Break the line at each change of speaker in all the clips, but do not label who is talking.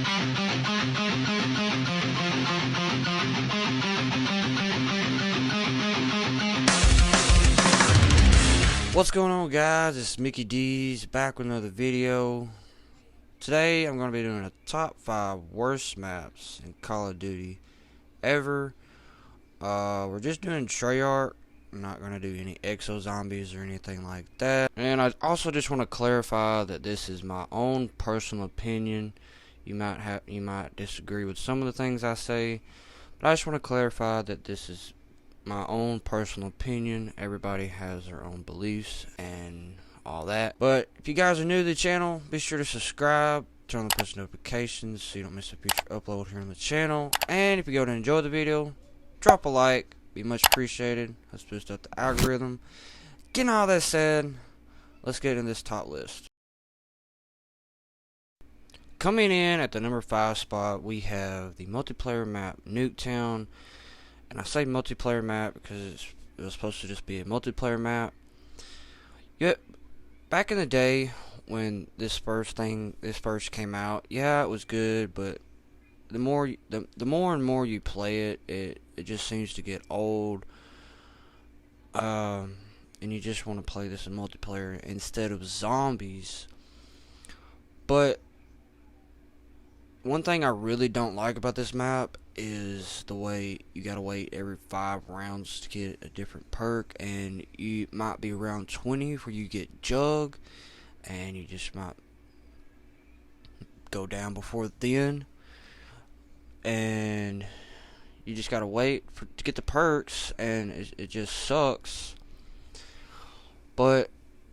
What's going on, guys? It's Mickey D's back with another video. Today I'm going to be doing a top 5 worst maps in Call of Duty ever. We're just doing Treyarch. I'm not going to do any exo zombies or anything like that. And I also just want to clarify that this is my own personal opinion. You might disagree with some of the things I say, but I just want to clarify that this is my own personal opinion. Everybody has their own beliefs and all that. But if you guys are new to the channel, be sure to subscribe, turn on the post notifications so you don't miss a future upload here on the channel. And if you go to enjoy the video, drop a like, be much appreciated. Let's boost up the algorithm. Getting all that said, let's get into this top list. Coming in at the number 5 spot, we have the multiplayer map Nuketown. And I say multiplayer map because it was supposed to just be a multiplayer map. Yet, back in the day when this first came out, yeah, it was good, but the more and more you play it, it just seems to get old. And you just want to play this in multiplayer instead of zombies. But one thing I really don't like about this map is the way you gotta wait every 5 rounds to get a different perk, and you might be around 20 where you get jug, and you just might go down before then, and you just gotta wait to get the perks, and it just sucks. But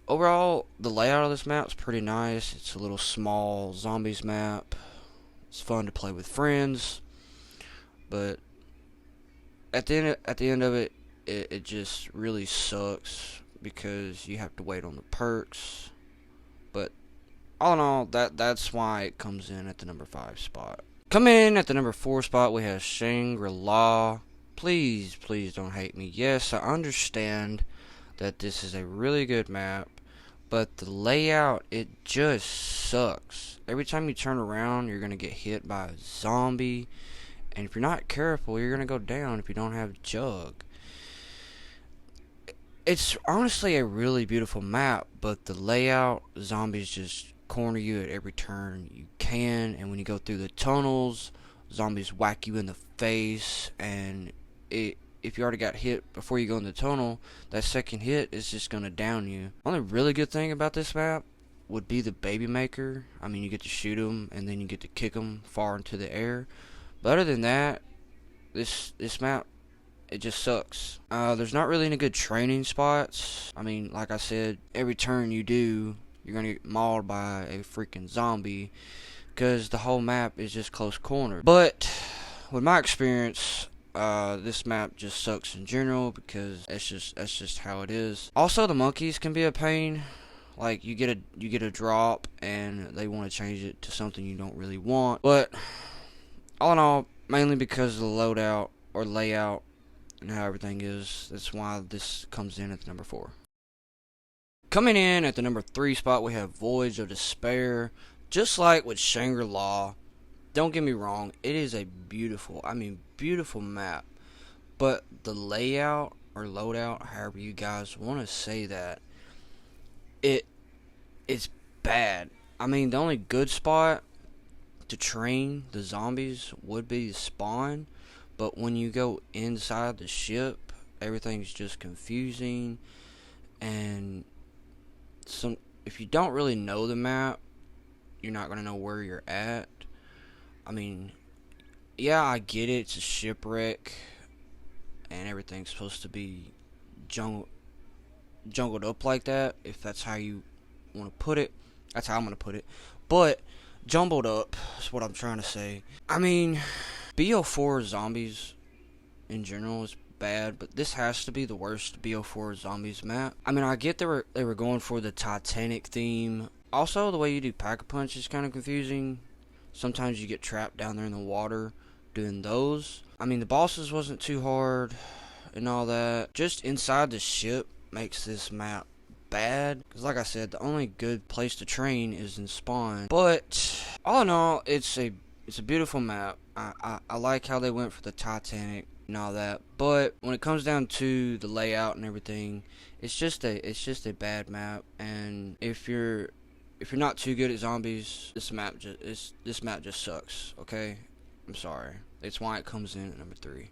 overall, the layout of this map is pretty nice. It's a little small zombies map. It's fun to play with friends. But at the end of it, it just really sucks because you have to wait on the perks. But all in all, that's why it comes in at the number 5 spot. Coming in at the number 4 spot, we have ShangriLa. Please don't hate me. Yes, I understand that this is a really good map, but the layout, it just sucks. Every time you turn around, you're gonna get hit by a zombie. And if you're not careful, you're going to go down if you don't have jug. It's honestly a really beautiful map, but the layout, zombies just corner you at every turn you can. And when you go through the tunnels, zombies whack you in the face. And if you already got hit before you go in the tunnel, that second hit is just going to down you. Only really good thing about this map would be the baby maker. I mean, you get to shoot them and then you get to kick them far into the air. But other than that, this map, it just sucks. There's not really any good training spots. I mean, like I said, every turn you do, you're gonna get mauled by a freaking zombie, because the whole map is just close corner. But with my experience, this map just sucks in general, because that's just how it is. Also, the monkeys can be a pain. Like, you get a drop and they want to change it to something you don't really want. But all in all, mainly because of the loadout or layout and how everything is, that's why this comes in at the number 4. Coming in at the number 3 spot, we have Voyage of Despair. Just like with ShangriLa, don't get me wrong, it is a beautiful map. But the layout or loadout, however you guys want to say that, it's bad. I mean, the only good spot to train the zombies would be the spawn, but when you go inside the ship, everything's just confusing. And if you don't really know the map, you're not gonna know where you're at. I mean, yeah, I get it, it's a shipwreck and everything's supposed to be jungled up like that, if that's how you want to put it. That's how I'm gonna put it. But jumbled up is what I'm trying to say. I mean, BO4 zombies in general is bad, but this has to be the worst BO4 zombies map. I mean, I get they were going for the Titanic theme. Also, the way you do pack-a-punch is kind of confusing. Sometimes you get trapped down there in the water doing those. I mean, the bosses wasn't too hard and all that. Just inside the ship makes this map bad, because like I said, the only good place to train is in spawn. But all in all, it's a It's a beautiful map. I like how they went for the Titanic and all that, but when it comes down to the layout and everything, it's just a bad map. And if you're not too good at zombies, this map just sucks. Okay, I'm sorry. It's why it comes in at number 3.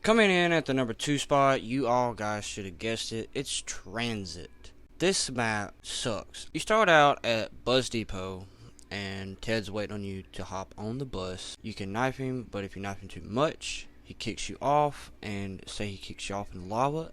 Coming in at the number 2 spot, you all guys should have guessed it. It's Transit. This map sucks. You start out at Bus Depot, and Ted's waiting on you to hop on the bus. You can knife him, but if you knife him too much, he kicks you off, and say he kicks you off in lava,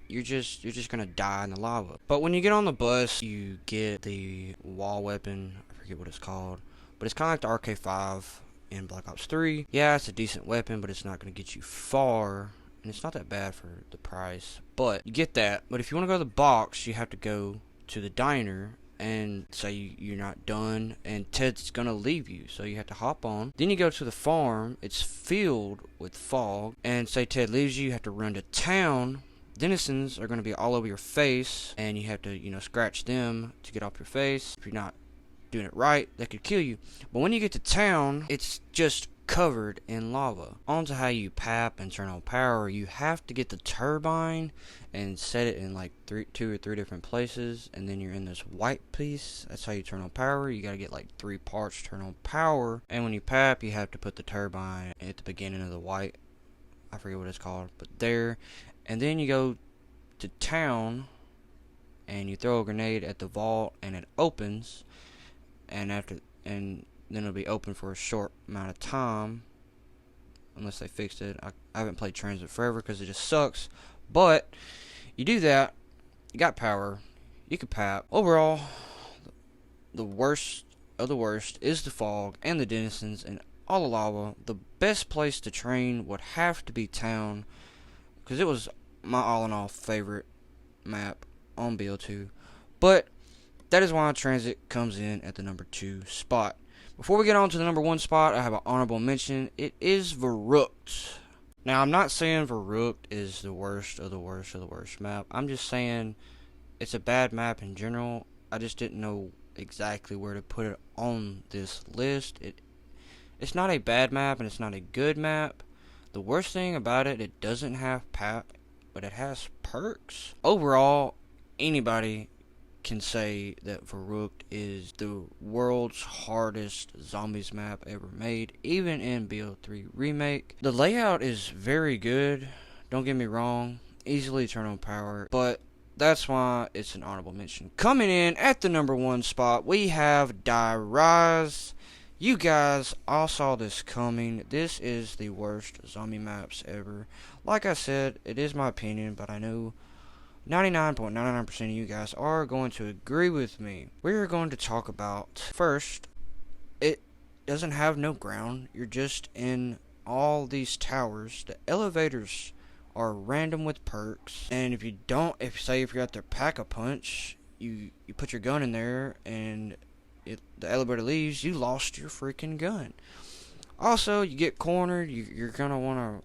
you're just gonna die in the lava. But when you get on the bus, you get the wall weapon. I forget what it's called, but it's kind of like the RK5 in Black Ops 3. Yeah, it's a decent weapon, but it's not gonna get you far, and it's not that bad for the price. But you get that. But if you want to go to the box, you have to go to the diner and say you're not done, and Ted's gonna leave you, so you have to hop on. Then you go to the farm. It's filled with fog, and say Ted leaves you, you have to run to town. Denizens are going to be all over your face, and you have to, scratch them to get off your face. If you're not doing it right, that could kill you. But when you get to town, it's just covered in lava. On to how you pap and turn on power. You have to get the turbine and set it in like 2 or 3 different places, and then you're in this white piece. That's how you turn on power. You got to get like 3 parts to turn on power, and when you pap, you have to put the turbine at the beginning of the white. I forget what it's called, but there. And then you go to town and you throw a grenade at the vault, and it opens, and then it'll be open for a short amount of time unless they fixed it. I haven't played Transit forever because it just sucks. But you do that, you got power, you can pap. Overall, the worst of the worst is the fog and the denizens and all the lava. The best place to train would have to be town, because it was my all-in-all favorite map on BO2. But that is why Transit comes in at the number 2 spot. Before we get on to the number 1 spot, I have an honorable mention. It is Verrückt. Now, I'm not saying Verrückt is the worst of the worst of the worst map. I'm just saying it's a bad map in general. I just didn't know exactly where to put it on this list. It's not a bad map, and it's not a good map. The worst thing about it, it doesn't have pap, but it has perks. Overall, anybody can say that Verrückt is the world's hardest zombies map ever made, even in BO3 Remake. The layout is very good, don't get me wrong, easily turn on power, but that's why it's an honorable mention. Coming in at the number 1 spot, we have Die Rise. You guys all saw this coming. This is the worst zombie maps ever. Like I said, it is my opinion, but I know 99.99% of you guys are going to agree with me. We're going to talk about, first, it doesn't have no ground. You're just in all these towers. The elevators are random with perks, and if you're at their pack-a-punch, you put your gun in there, and the elevator leaves, you lost your freaking gun. Also, you get cornered, you're gonna wanna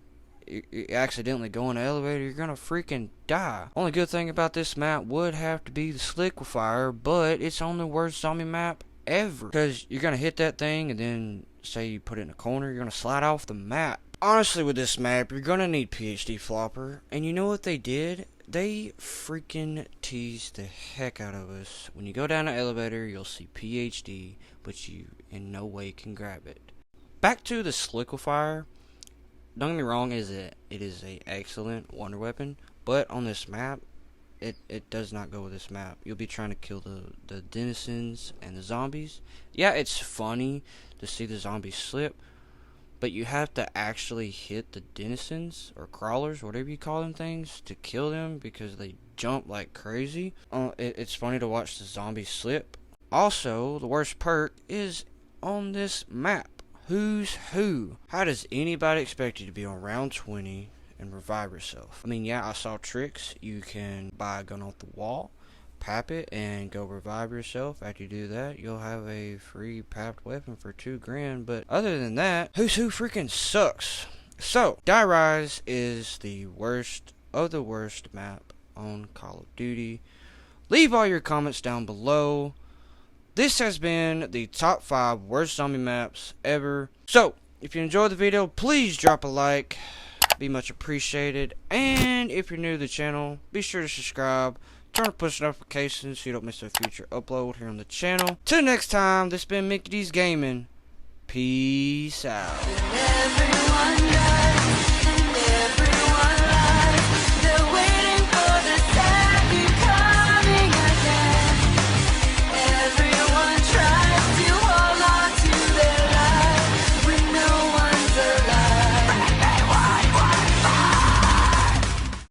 you accidentally go in the elevator, you're gonna freaking die. Only good thing about this map would have to be the Sliquifier, but it's on the worst zombie map ever, because you're gonna hit that thing, and then say you put it in a corner, you're gonna slide off the map. Honestly, with this map, you're gonna need PhD Flopper, and you know what they did? They freaking teased the heck out of us. When you go down the elevator, you'll see PhD, but you in no way can grab it. Back to the Sliquifier. Don't get me wrong, it is a excellent wonder weapon, but on this map, it does not go with this map. You'll be trying to kill the denizens and the zombies. Yeah, it's funny to see the zombies slip, but you have to actually hit the denizens or crawlers, whatever you call them things, to kill them, because they jump like crazy. It's funny to watch the zombies slip. Also, the worst perk is on this map. Who's Who? How does anybody expect you to be on round 20 and revive yourself? I mean, yeah, I saw tricks. You can buy a gun off the wall, pap it, and go revive yourself. After you do that, you'll have a free papped weapon for $2,000. But other than that, Who's Who freaking sucks. So, Die Rise is the worst of the worst map on Call of Duty. Leave all your comments down below. This has been the top 5 worst zombie maps ever. So, if you enjoyed the video, please drop a like. Be much appreciated. And if you're new to the channel, be sure to subscribe. Turn on push notifications so you don't miss a future upload here on the channel. Till next time, this has been Mickey D's Gaming. Peace out.